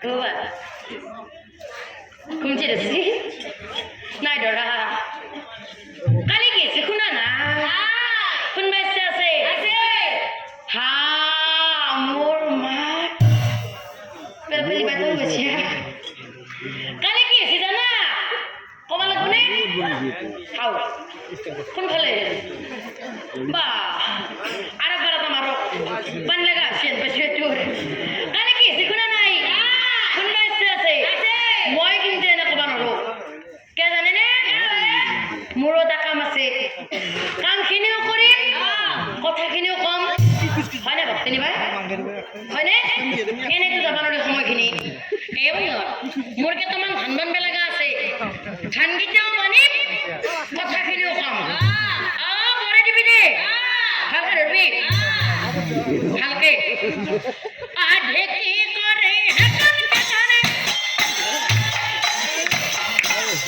Coba. Kunci desi. Nai dora. Kali ke sekuna na. Kun baca se. Ha, amor mat. Beli batu baca. Kali ke sih dana. Kau malah gune? How? Kun khale. Ba. Arab barat marok. Ban lega sian baca tu. Kali ke sekuna nai. Kun baca se. Moi kinte na kau marok. Kaya jane ne? Muro taka mase. Kam kiniu kori. Kotha kiniu kom. Hai na bakti ni bhai? Hai ne? Kene tu jaban ore somoy kini. Ebai na. Mur ke taman dhanban bela ga ase. Thandi jao mani. Kotha kiniu kom. Bore dibi ne. Halka derbi. Halke. Adheki kore hakan katane.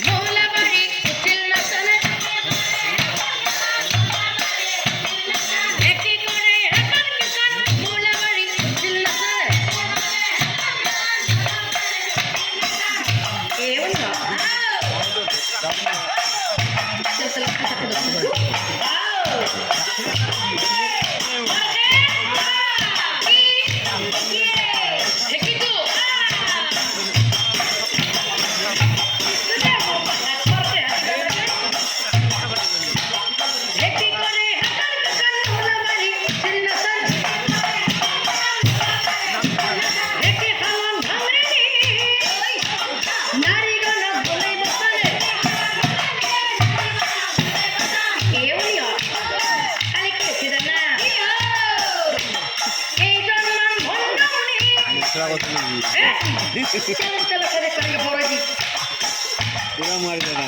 Mola bari util nasane. Adheki kore hakan katane. Mola bari util nasane. Ewan na. Setelah kata kedua. चलो करेंगे बोराजी पूरा मार देना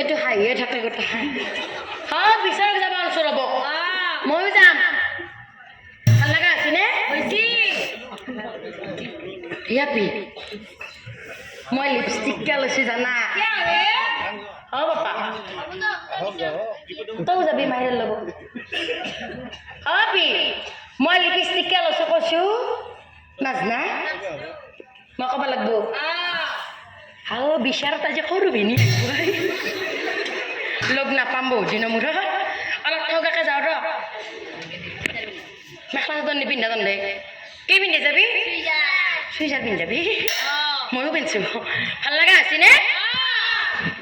itu haye থাকে কথা হ্যাঁ বিচার যাব সরব মই যাম ভাল লাগা আছে নে হইছি ইয়াপি মই লিপস্টিক কে লছি জানা কে রে ও বাপা তো যাবি মাইরের লব আপি মই লিপস্টিক কে লছি কছু নাজনা মই কবা লাগবো Halo bicara aja kau rubini, log napambo jino murah, alat kau gak kezara, makhluk tuh nih pindah tuh deh, kayak pindah tapi, susah pindah tapi, mau pinsu, hal lagi sih nih,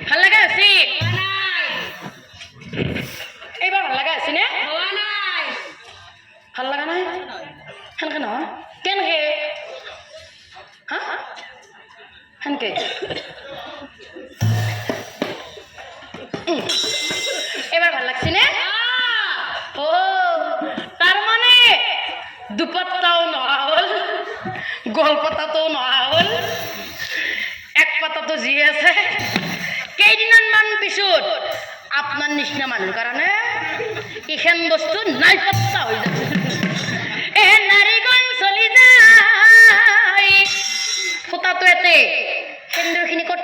hal lagi sih, bang hal lagi sih nih, hal lagi nih, kan kenapa, kan ke, hah? Hanke. এবার ভালো লাগছে না ও তার মানে দুপাত্তাও নহল গলপাতাও নহল এক পাতা তো জি আছে কেইদিনমান মান পিছত আপনার নিচিনা মানুষের কারণে এখান বস্তু নাই পাত্তা হয়ে যাচ্ছে এ নারীগঞ্জ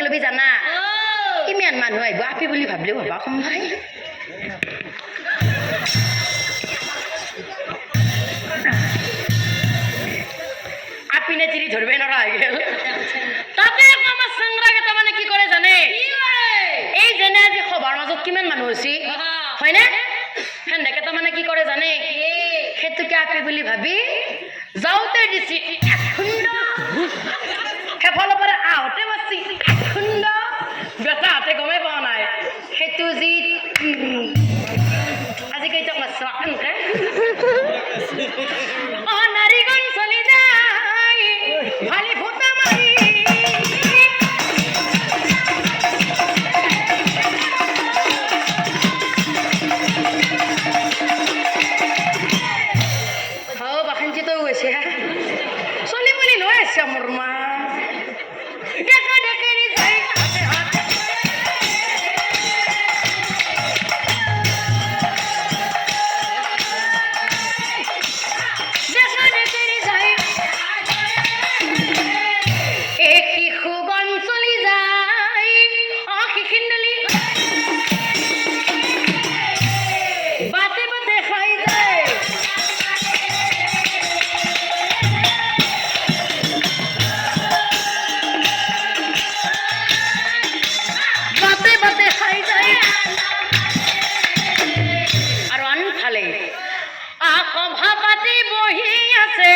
লবি জানা কিমান মানুহ আহিব আপি বুলি ভাবলেও ভাবা কম নাই আপিনে চিৰি ধৰবে নৰা হয়ে গেল তাতে আমাৰ সাংৰা কেটা মানে কি কৰে জানে এই জেনে আজি খবৰ মাজত কিমান মানুহ আছে হয় না হেন্দে কেটা মানে কি করে জানে সেতুকে আপি বুলি ভাবি যাওতে দিছি খুন্দ হেফালৰ পৰা আহতে বাছি খুন্দ বেটা হাতে গমে পোৱা নাই সেতু যি আজি কেইটা মাছ আনকে অ নাৰীগণ চলি যায় ভালি ফুটা মাৰি চলি বুলি লৈ আছে মোৰ মা দেখা দেখেৰি যাই দেখা দেখেৰি যাই এই শিশুগণ চলি যায় শিখিন্দলি বাটে বাটে খাই যায় আৰু আনফালে সভাপাতি বহি আছে